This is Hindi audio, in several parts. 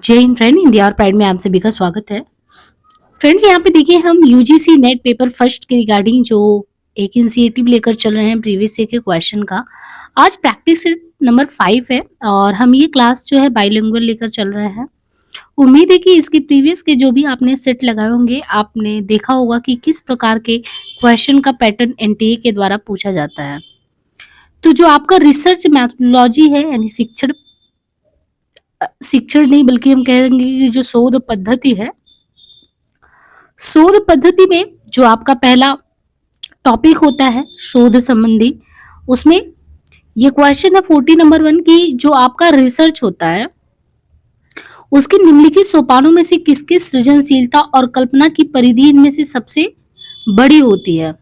जय हिंद फ्रेंड, हिंदी और प्राइड में आप सभी का स्वागत है। फ्रेंड्स, यहाँ पे देखिए हम यूजीसी नेट पेपर फर्स्ट के रिगार्डिंग जो एक इनिशिएटिव लेकर चल रहे हैं प्रीवियस ईयर के क्वेश्चन का। आज प्रैक्टिस सेट नंबर 5 है और हम ये क्लास जो है बाइलिंगुअल लेकर चल रहे हैं। उम्मीद है कि इसके प्रीवियस के जो भी आपने सेट लगाए होंगे, आपने देखा होगा कि किस प्रकार के क्वेश्चन का पैटर्न एनटीए के द्वारा पूछा जाता है। तो जो आपका रिसर्च मैथोडोलॉजी है, यानी शिक्षण नहीं बल्कि हम कहेंगे कि जो शोध पद्धति है, शोध पद्धति में जो आपका पहला टॉपिक होता है शोध संबंधी, उसमें ये क्वेश्चन है 40 नंबर 1 की जो आपका रिसर्च होता है उसके निम्नलिखित सोपानों में से किसकी सृजनशीलता और कल्पना की परिधि इनमें से सबसे बड़ी होती है।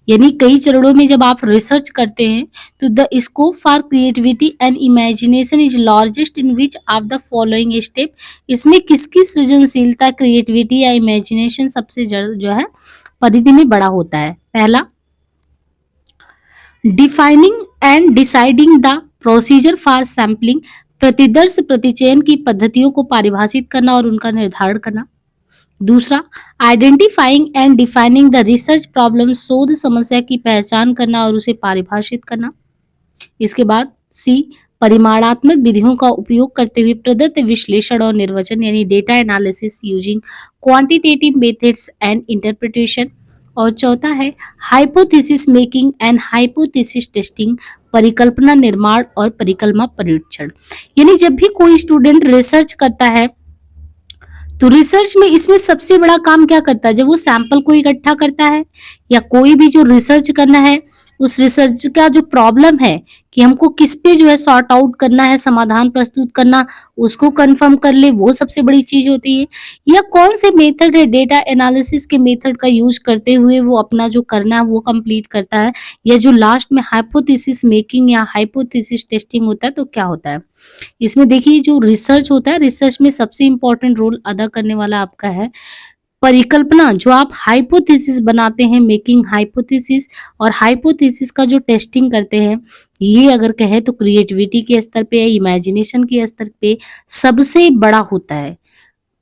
यानी कई चरणों में जब आप रिसर्च करते हैं तो the scope for creativity and imagination is largest in which of the following step. इसमें किसकी सृजनशीलता, क्रिएटिविटी या इमेजिनेशन सबसे जो है परिधि में बड़ा होता है। पहला, defining and deciding the procedure for sampling, प्रतिदर्श प्रतिचयन की पद्धतियों को परिभाषित करना और उनका निर्धारण करना। दूसरा, identifying and defining the research problem, शोध समस्या की पहचान करना और उसे परिभाषित करना। इसके बाद सी, परिमाणात्मक विधियों का उपयोग करते हुए प्रदत्त विश्लेषण और निर्वचन, यानी data analysis using quantitative methods and interpretation. और चौथा है hypothesis making and hypothesis testing, परिकल्पना निर्माण और परिकल्पना परीक्षण। यानी जब भी कोई स्टूडेंट रिसर्च करता है तो रिसर्च में इसमें सबसे बड़ा काम क्या करता है, जब वो सैंपल को इकट्ठा करता है या कोई भी जो रिसर्च करना है, उस रिसर्च का जो प्रॉब्लम है कि हमको किस पे जो है सॉर्ट आउट करना है, समाधान प्रस्तुत करना, उसको कंफर्म कर ले, वो सबसे बड़ी चीज होती है। या कौन से मेथड है, डेटा एनालिसिस के मेथड का यूज करते हुए वो अपना जो करना है वो कंप्लीट करता है। या जो लास्ट में हाइपोथेसिस मेकिंग या हाइपोथेसिस टेस्टिंग होता है, तो क्या होता है इसमें देखिए जो रिसर्च होता है, रिसर्च में सबसे इंपॉर्टेंट रोल अदा करने वाला आपका है परिकल्पना। जो आप हाइपोथेसिस बनाते हैं, मेकिंग हाइपोथेसिस, और हाइपोथेसिस का जो टेस्टिंग करते हैं, ये अगर कहें तो क्रिएटिविटी के स्तर पे या इमेजिनेशन के स्तर पे सबसे बड़ा होता है।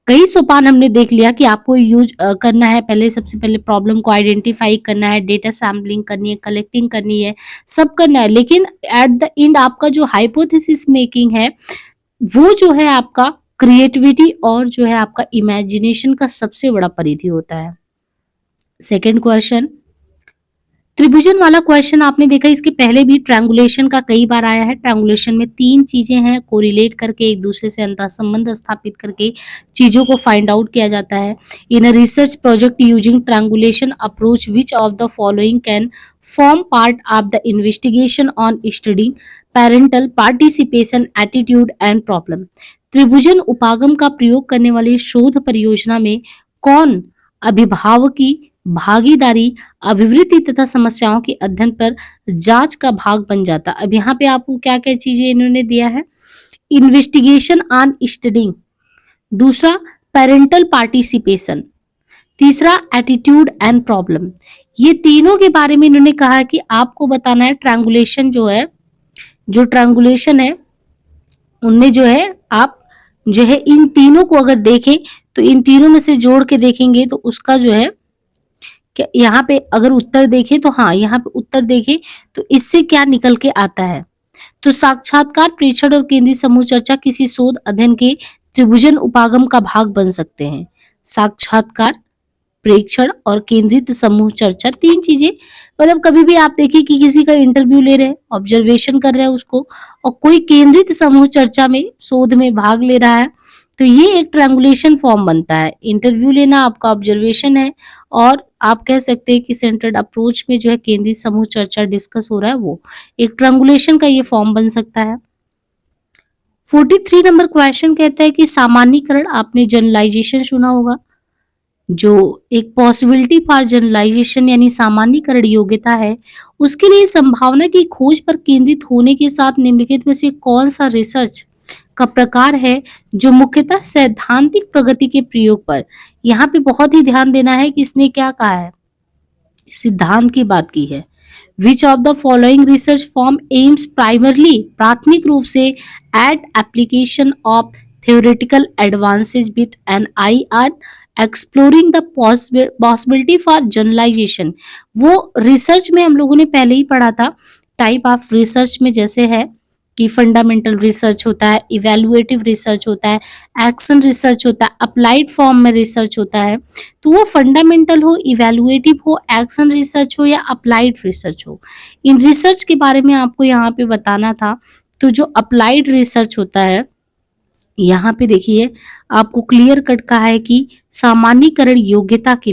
कई सोपान हमने देख लिया कि आपको यूज करना है, पहले सबसे पहले प्रॉब्लम को आइडेंटिफाई करना है, डेटा सैम्पलिंग करनी है, कलेक्टिंग करनी है, सब करना है। लेकिन एट द एंड आपका जो हाइपोथेसिस मेकिंग है वो जो है आपका क्रिएटिविटी और जो है आपका इमेजिनेशन का सबसे बड़ा परिधि होता है। सेकंड क्वेश्चन, त्रिभुजन वाला क्वेश्चन आपने देखा, इसके पहले भी ट्रायंगुलेशन का कई बार आया है। ट्रायंगुलेशन में तीन चीजें हैं, कोरिलेट करके एक दूसरे से अंतर संबंध स्थापित करके चीजों को फाइंड आउट किया जाता है। In a research project using triangulation approach which of the following can form part of the investigation on study parental participation attitude and problem. त्रिभुजन उपागम का प्रयोग करने वाली शोध परियोजना में कौन अभिभावक की भागीदारी, अभिवृत्ति तथा समस्याओं के अध्ययन पर जांच का भाग बन जाता। अब यहाँ पे आपको क्या क्या चीजें इन्होंने दिया है, इन्वेस्टिगेशन ऑन स्टडिंग, दूसरा पेरेंटल पार्टिसिपेशन, तीसरा एटीट्यूड एंड प्रॉब्लम। ये तीनों के बारे में इन्होंने कहा कि आपको बताना है। ट्रायंगुलेशन जो है, जो ट्रायंगुलेशन है उनमें जो है आप जो है इन तीनों को अगर देखें तो इन तीनों में से जोड़ के देखेंगे तो उसका जो है यहाँ पे अगर उत्तर देखें तो हाँ, यहाँ पे उत्तर देखें तो इससे क्या निकल के आता है। तो साक्षात्कार, प्रेक्षण और केंद्रीय समूह चर्चा किसी शोध अध्ययन के त्रिभुजन उपागम का भाग बन सकते हैं। साक्षात्कार, प्रेक्षण और केंद्रित समूह चर्चा, तीन चीजें। मतलब कभी भी आप देखिए कि किसी का इंटरव्यू ले रहे हैं, ऑब्जर्वेशन कर रहे हैं उसको, और कोई केंद्रित समूह चर्चा में शोध में भाग ले रहा है, तो ये एक ट्रायंगुलेशन फॉर्म बनता है। इंटरव्यू लेना आपका ऑब्जर्वेशन है, और आप कह सकते हैं कि सेंटर्ड अप्रोच में जो है केंद्रीय समूह चर्चा डिस्कस हो रहा है, वो एक ट्रायंगुलेशन का ये फॉर्म बन सकता है। 43 नंबर क्वेश्चन कहता है कि सामान्यीकरण, आपने जनरलाइजेशन सुना होगा, जो एक पॉसिबिलिटी फॉर जनरलाइजेशन यानी सामान्यीकरण योग्यता है, उसके लिए संभावना की खोज पर केंद्रित होने के साथ निम्नलिखित में से कौन सा रिसर्च का प्रकार है जो मुख्यतः सैद्धांतिक प्रगति के प्रयोग पर। यहाँ पे बहुत ही ध्यान देना है कि इसने क्या कहा है, सिद्धांत की बात की है। Which of the following research form aims primarily, प्राथमिक रूप से at application of theoretical advances with an eye on exploring the possibility for generalization। वो रिसर्च में हम लोगों ने पहले ही पढ़ा था टाइप ऑफ रिसर्च में, जैसे है कि फंडामेंटल रिसर्च होता है, इवेलुएटिव रिसर्च होता है, एक्शन रिसर्च होता है, अप्लाइड फॉर्म में रिसर्च होता है। तो वो फंडामेंटल हो, इवेलुएटिव हो, एक्शन रिसर्च हो या अप्लाइड रिसर्च हो, इन रिसर्च के बारे में आपको यहाँ पे बताना था। तो जो अप्लाइड रिसर्च होता है, यहाँ पे देखिए आपको क्लियर कट कहा है कि सामान्यीकरण योग्यता के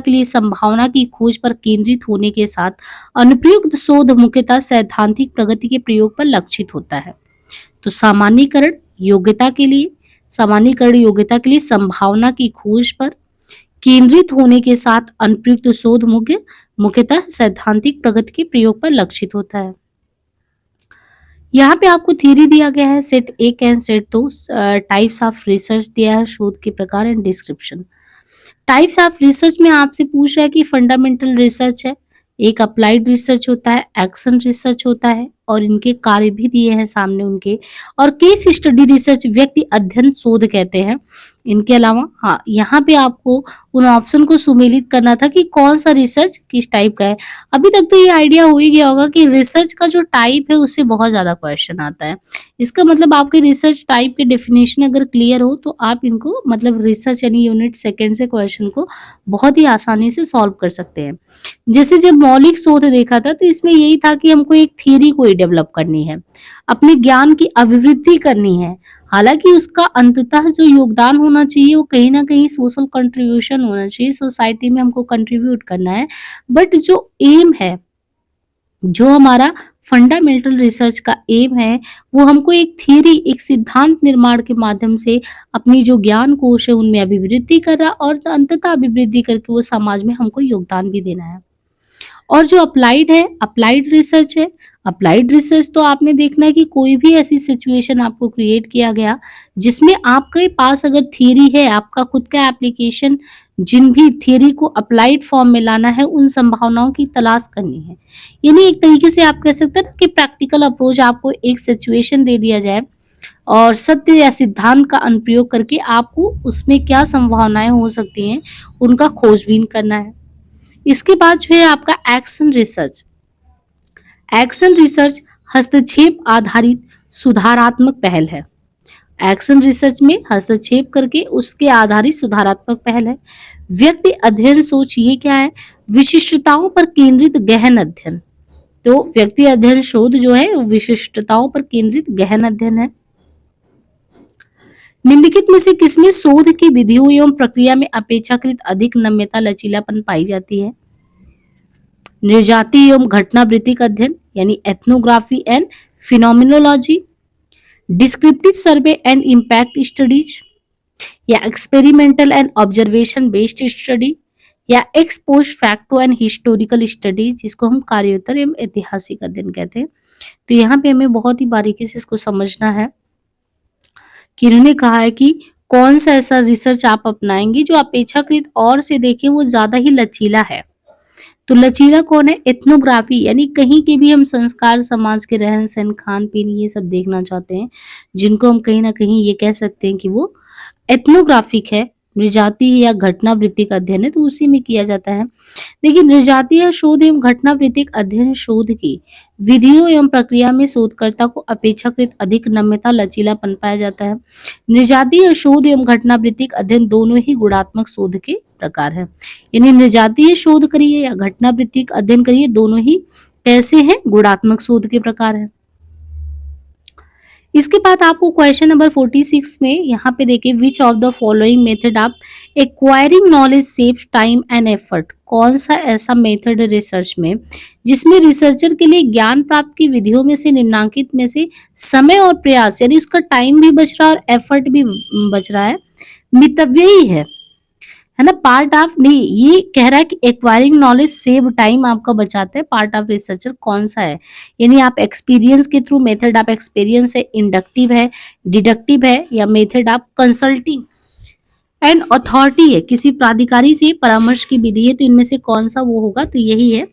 लिए संभावना की खोज पर केंद्रित होने के साथ अनुप्रयुक्त शोध मुख्यतः सैद्धांतिक प्रगति के प्रयोग पर लक्षित होता है। तो सामान्यीकरण योग्यता के लिए संभावना की खोज पर केंद्रित होने के साथ अनुप्रयुक्त शोध मुख्यतः सैद्धांतिक प्रगति के प्रयोग पर लक्षित होता है। यहाँ पे आपको थ्योरी दिया गया है set 1 and set 2, types of research दिया है, शोध के प्रकार and description. Types of research में आपसे पूछ रहा है कि फंडामेंटल रिसर्च है, एक अप्लाइड रिसर्च होता है, एक्शन रिसर्च होता है, और इनके कार्य भी दिए हैं सामने उनके, और केस स्टडी रिसर्च व्यक्ति अध्ययन शोध कहते हैं। इनके अलावा हाँ, यहाँ पे आपको उन ऑप्शन को सुमेलित करना था कि कौन सा रिसर्च किस टाइप का है। अभी तक तो ये आइडिया हो ही गया होगा कि रिसर्च का जो टाइप है उससे बहुत ज्यादा क्वेश्चन आता है। इसका मतलब आपके रिसर्च टाइप के डेफिनेशन अगर क्लियर हो तो आप इनको मतलब रिसर्च यानी यूनिट सेकंड से क्वेश्चन को बहुत ही आसानी से सॉल्व कर सकते हैं। जैसे जब मौलिक शोध देखा था तो इसमें यही था कि हमको एक थ्योरी को डेवलप करनी है, अपने ज्ञान की अभिवृद्धि करनी है। हालांकि उसका अंततः जो योगदान होना चाहिए वो कहीं ना कहीं सोशल कंट्रीब्यूशन होना चाहिए, सोसाइटी में हमको कंट्रीब्यूट करना है। बट जो एम है, जो हमारा फंडामेंटल रिसर्च का एम है, वो हमको एक थ्योरी, एक सिद्धांत निर्माण के माध्यम से अपनी जो ज्ञान कोश है उनमें अभिवृद्धि कर रहा, और अंततः अभिवृद्धि करके वो समाज में हमको योगदान भी देना है। और जो अप्लाइड है, अप्लाइड रिसर्च है। अप्लाइड रिसर्च तो आपने देखना है कि कोई भी ऐसी सिचुएशन आपको क्रिएट किया गया जिसमें आपके पास अगर थियरी है, आपका खुद का एप्लीकेशन, जिन भी थियरी को अप्लाइड फॉर्म में लाना है, उन संभावनाओं की तलाश करनी है। यानी एक तरीके से आप कह सकते हैं ना कि प्रैक्टिकल अप्रोच, आपको एक सिचुएशन दे दिया जाए और सत्य या सिद्धांत का अनुप्रयोग करके आपको उसमें क्या संभावनाएं हो सकती हैं उनका खोजबीन करना है। इसके बाद जो है आपका एक्शन रिसर्च। एक्शन रिसर्च हस्तक्षेप आधारित सुधारात्मक पहल है। एक्शन रिसर्च में हस्तक्षेप करके उसके आधारित सुधारात्मक पहल है। व्यक्ति अध्ययन सोच ये क्या है? विशिष्टताओं पर केंद्रित गहन अध्ययन। तो व्यक्ति अध्ययन शोध जो है वो विशिष्टताओं पर केंद्रित गहन अध्ययन है। निम्नलिखित में से किसमें शोध की विधियों एवं प्रक्रिया में अपेक्षाकृत अधिक नम्यता लचीलापन पाई जाती है? निर्जातीय एवं घटनावृत्तिक अध्ययन यानी ethnography and phenomenology, descriptive survey and impact studies, या experimental and observation based study, या ex post facto and historical studies, जिसको हम कार्योत्तर एवं ऐतिहासिक अध्ययन कहते हैं। तो यहाँ पे हमें बहुत ही बारीकी से इसको समझना है कि इन्होंने कहा है कि कौन सा ऐसा रिसर्च आप अपनाएंगे जो अपेक्षाकृत और से देखें वो ज्यादा ही लचीला है। तो लचीला कौन है? एथनोग्राफी, यानी कहीं के भी हम संस्कार, समाज के रहन सहन, खान पीन, ये सब देखना चाहते हैं, जिनको हम कहीं ना कहीं ये कह सकते हैं कि वो एथनोग्राफिक है। निर्जातीय या घटनावृत्तिक अध्ययन है तो उसी में किया जाता है। देखिए, निर्जातीय शोध एवं घटनावृत्तिक अध्ययन शोध की विधियों एवं प्रक्रिया में शोधकर्ता को अपेक्षाकृत अधिक नम्यता लचीलापन पाया जाता है। निर्जातीय शोध एवं घटनावृत्तिक अध्ययन दोनों ही गुणात्मक शोध के प्रकार है। यानी निर्जातीय शोध करिए या घटनावृत्तिक अध्ययन करिए, दोनों ही कैसे हैं? गुणात्मक शोध के प्रकार है। इसके बाद आपको क्वेश्चन नंबर 46 में यहाँ पे देखिए, विच of the following method of acquiring knowledge saves time and effort. कौन सा ऐसा मेथड है रिसर्च में जिसमें रिसर्चर के लिए ज्ञान प्राप्त की विधियों में से निम्नांकित में से समय और प्रयास, यानी उसका टाइम भी बच रहा है और एफर्ट भी बच रहा है, मितव्ययी है ना? पार्ट ऑफ नहीं, ये कह रहा है कि एक्वायरिंग नॉलेज सेव टाइम आपका बचाता है। पार्ट ऑफ रिसर्चर कौन सा है? यानी आप एक्सपीरियंस के थ्रू, मेथड ऑफ एक्सपीरियंस है, इंडक्टिव है, डिडक्टिव है, या method of consulting and authority है, किसी प्राधिकारी से परामर्श की विधि है। तो इनमें से कौन सा वो होगा? तो यही है,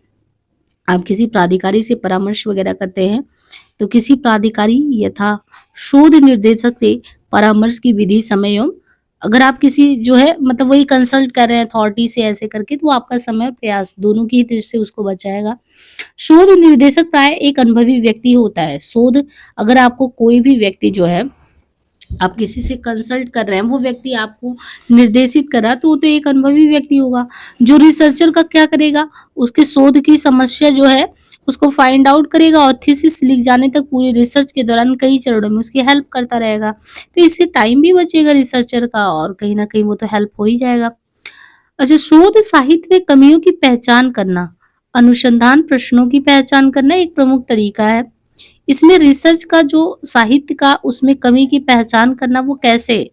आप किसी प्राधिकारी से परामर्श वगैरह करते हैं तो किसी प्राधिकारी यथा शोध निर्देशक से परामर्श की विधि, समय एवं अगर आप किसी जो है मतलब वही कंसल्ट कर रहे हैं अथॉरिटी से ऐसे करके, तो वो आपका समय और प्रयास दोनों की ही दृष्टि से उसको बचाएगा। शोध निर्देशक प्राय एक अनुभवी व्यक्ति होता है। शोध अगर आपको कोई भी व्यक्ति जो है आप किसी से कंसल्ट कर रहे हैं, वो व्यक्ति आपको निर्देशित कर रहा है, तो वो तो एक अनुभवी व्यक्ति होगा। जो रिसर्चर का क्या करेगा, उसके शोध की समस्या जो है उसको फाइंड आउट करेगा और थीसिस लिख जाने तक पूरी रिसर्च के दौरान कई चरणों में उसकी हेल्प करता रहेगा। तो इससे टाइम भी बचेगा रिसर्चर का और कहीं न कहीं वो तो हेल्प हो ही जाएगा। अच्छा, शोध साहित्य में कमियों की पहचान करना, अनुसंधान प्रश्नों की पहचान करना एक प्रमुख तरीका है। इसमें रिसर्च का जो साहित्य का उसमें कमी की पहचान करना वो कैसे,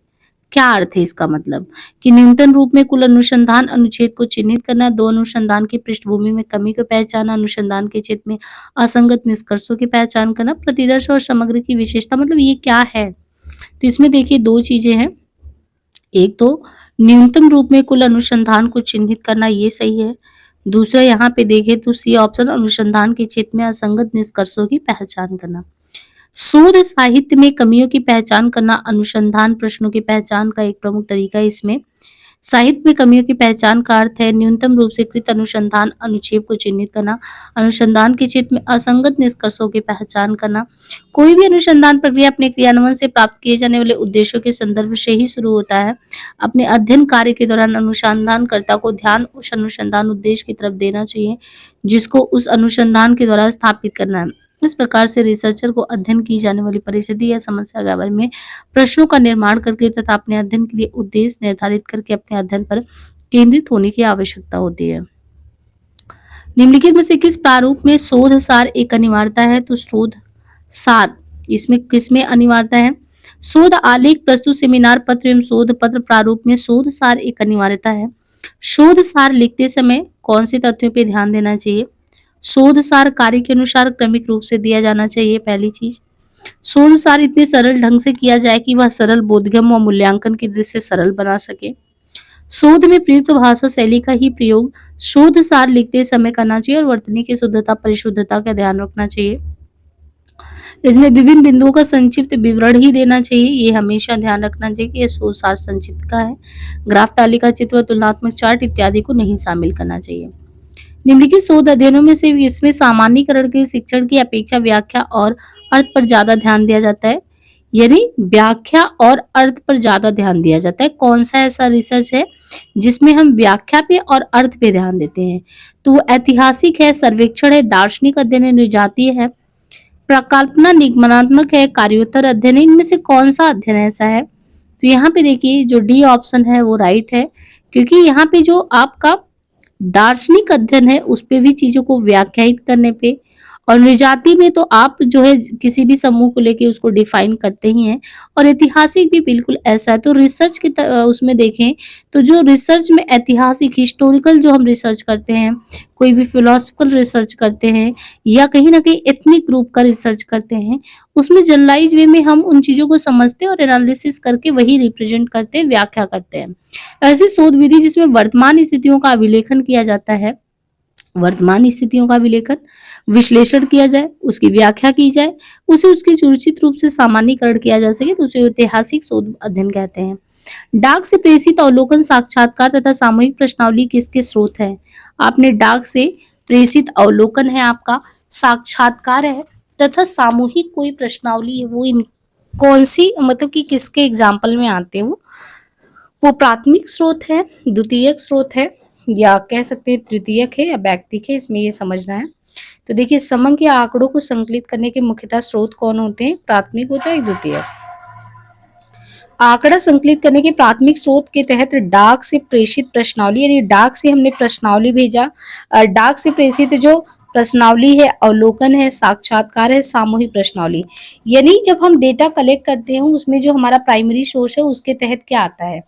क्या अर्थ है इसका मतलब कि न्यूनतम रूप में कुल अनुसंधान अनुच्छेद को चिन्हित करना, दो अनुसंधान की पृष्ठभूमि में कमी को पहचानना, अनुसंधान के क्षेत्र में असंगत निष्कर्षों की पहचान करना, प्रतिदर्श और समग्र की विशेषता, मतलब ये क्या है? तो इसमें देखिए दो चीजें हैं। एक तो न्यूनतम रूप में कुल अनुसंधान को चिन्हित करना, ये सही है। दूसरा यहाँ पे देखें तो सी ऑप्शन, अनुसंधान के क्षेत्र में असंगत निष्कर्षों की पहचान करना। शोध साहित्य में कमियों की पहचान करना अनुसंधान प्रश्नों की पहचान का एक प्रमुख तरीका है। इसमें साहित्य में कमियों की पहचान का अर्थ है न्यूनतम रूप से कृत अनुसंधान अनुच्छेद को चिन्हित करना, अनुसंधान के क्षेत्र में असंगत निष्कर्षों की पहचान करना। कोई भी अनुसंधान प्रक्रिया अपने क्रियान्वयन से प्राप्त किए जाने वाले उद्देश्यों के संदर्भ से ही शुरू होता है। अपने अध्ययन कार्य के दौरान अनुसंधानकर्ता को ध्यान उस अनुसंधान उद्देश्य की तरफ देना चाहिए जिसको उस अनुसंधान के द्वारा स्थापित करना है। इस प्रकार से रिसर्चर को अध्ययन की जाने वाली परिस्थिति या समस्या के बारे में प्रश्नों का निर्माण करके तथा अपने अध्ययन के लिए उद्देश्य निर्धारित करके अपने अध्ययन पर केंद्रित होने की आवश्यकता होती है। निम्नलिखित में से किस प्रारूप में शोध सार एक अनिवार्यता है? तो शोध सार इसमें किसमें अनिवार्यता है? शोध आलेख, प्रस्तुत, सेमिनार पत्र एवं शोध पत्र प्रारूप में शोध सार एक अनिवार्यता है। शोध सार लिखते समय कौन से तथ्यों पर ध्यान देना चाहिए? शोध सार कार्य के अनुसार क्रमिक रूप से दिया जाना चाहिए, पहली चीज। शोध सार इतने सरल ढंग से किया जाए कि वह सरल बोधगम्य और मूल्यांकन की दृष्टि से सरल बना सके। शोध में प्रयुक्त भाषा शैली का ही प्रयोग शोध सार लिखते समय करना चाहिए और वर्तनी की शुद्धता परिशुद्धता का ध्यान रखना चाहिए। इसमें विभिन्न बिंदुओं का संक्षिप्त विवरण ही देना चाहिए, ये हमेशा ध्यान रखना चाहिए कि यह शोध सार संक्षिप्त का है। ग्राफ, तालिका, चित्र, तुलनात्मक चार्ट इत्यादि को नहीं शामिल करना चाहिए। निम्नलिखित शोध अध्ययनों में से इसमें सामान्यीकरण के शिक्षण की अपेक्षा व्याख्या और अर्थ पर ज्यादा ध्यान दिया जाता है, यानी व्याख्या और अर्थ पर ज्यादा ध्यान दिया जाता है। कौन सा ऐसा रिसर्च है जिसमें हम व्याख्या पे और अर्थ पे ध्यान देते हैं? तो वो ऐतिहासिक है, सर्वेक्षण है, दार्शनिक अध्ययन है, निजातीय है, प्रकल्पना निगमनात्मक है, कार्योत्तर अध्ययन है। इनमें से कौन सा अध्ययन ऐसा है? तो यहाँ पे देखिए जो डी ऑप्शन है वो राइट है, क्योंकि यहाँ पे जो आपका दार्शनिक अध्ययन है उस पे भी चीजों को व्याख्यायित करने पे, और निजाती में तो आप जो है किसी भी समूह को लेके उसको डिफाइन करते ही हैं, और ऐतिहासिक भी बिल्कुल ऐसा है। तो रिसर्च की उसमें देखें तो जो रिसर्च में ऐतिहासिक हिस्टोरिकल जो हम रिसर्च करते हैं, कोई भी फिलोसफिकल रिसर्च करते हैं या कहीं ना कहीं एथनिक ग्रुप का रिसर्च करते हैं, उसमें जनरलाइज वे में हम उन चीजों को समझते हैं और एनालिसिस करके वही रिप्रेजेंट करते हैं, व्याख्या करते हैं। ऐसी शोध विधि जिसमें वर्तमान स्थितियों का अभिलेखन किया जाता है, वर्तमान स्थितियों का अभिलेखन, विश्लेषण किया जाए, उसकी व्याख्या की जाए, उसे उसकी सुरक्षित रूप से सामान्यीकरण किया जा सके, तो उसे ऐतिहासिक शोध अध्ययन कहते हैं। डाक से प्रेषित अवलोकन, साक्षात्कार तथा सामूहिक प्रश्नावली किसके स्रोत है? आपने डाक से प्रेषित अवलोकन है, आपका साक्षात्कार है तथा सामूहिक कोई प्रश्नावली है, वो इन कौन सी मतलब कि किसके एग्जाम्पल में आते हैं? वो प्राथमिक स्रोत है, द्वितीयक स्रोत है, या कह सकते हैं तृतीयक है या व्यक्तिक है, इसमें ये समझना है। तो देखिए समंग के आंकड़ों को संकलित करने के मुख्यतः स्रोत कौन होते हैं? प्राथमिक होता है, द्वितीयक। आंकड़ा संकलित करने के प्राथमिक स्रोत के तहत डाक से प्रेषित प्रश्नावली, यानी डाक से हमने प्रश्नावली भेजा, डाक से प्रेषित जो प्रश्नावली है, अवलोकन है, साक्षात्कार है, सामूहिक प्रश्नावली, यानी जब हम डेटा कलेक्ट करते हैं उसमें जो हमारा प्राइमरी सोर्स है उसके तहत क्या आता है?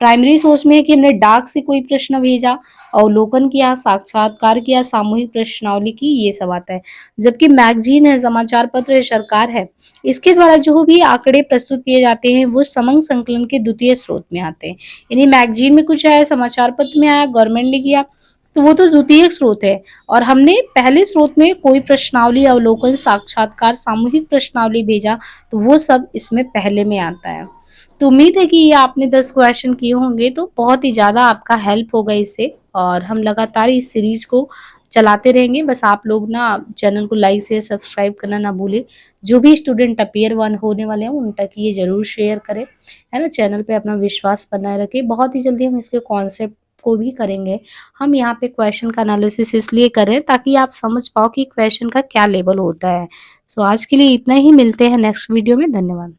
प्राइमरी सोर्स में है कि हमने डाक से कोई प्रश्न भेजा, अवलोकन किया, साक्षात्कार किया, सामूहिक प्रश्नावली की, ये सब आता है। जबकि मैगजीन है, समाचार पत्र है, सरकार है, इसके द्वारा जो भी आंकड़े प्रस्तुत किए जाते हैं वो समंग संकलन के द्वितीय स्रोत में आते हैं। यानी मैगजीन में कुछ आया, समाचार पत्र में आया, गवर्नमेंट ने किया, तो वो तो द्वितीयक स्रोत है। और हमने पहले स्रोत में कोई प्रश्नावली, अवलोकन, साक्षात्कार, सामूहिक प्रश्नावली भेजा, तो वो सब इसमें पहले में आता है। तो उम्मीद है कि ये आपने 10 क्वेश्चन किए होंगे तो बहुत ही ज़्यादा आपका हेल्प होगा इससे, और हम लगातार इस सीरीज को चलाते रहेंगे। बस आप लोग ना चैनल को लाइक शेयर सब्सक्राइब करना ना भूलें। जो भी स्टूडेंट टियर 1 होने वाले हैं उन तक ये ज़रूर शेयर करें, है ना? चैनल पे अपना विश्वास बनाए रखें। बहुत ही जल्दी हम इसके कॉन्सेप्ट को भी करेंगे। हम यहाँ पे क्वेश्चन का एनालिसिस इसलिए कर रहे हैं ताकि आप समझ पाओ कि क्वेश्चन का क्या लेवल होता है। सो आज के लिए इतना ही, मिलते हैं नेक्स्ट वीडियो में। धन्यवाद।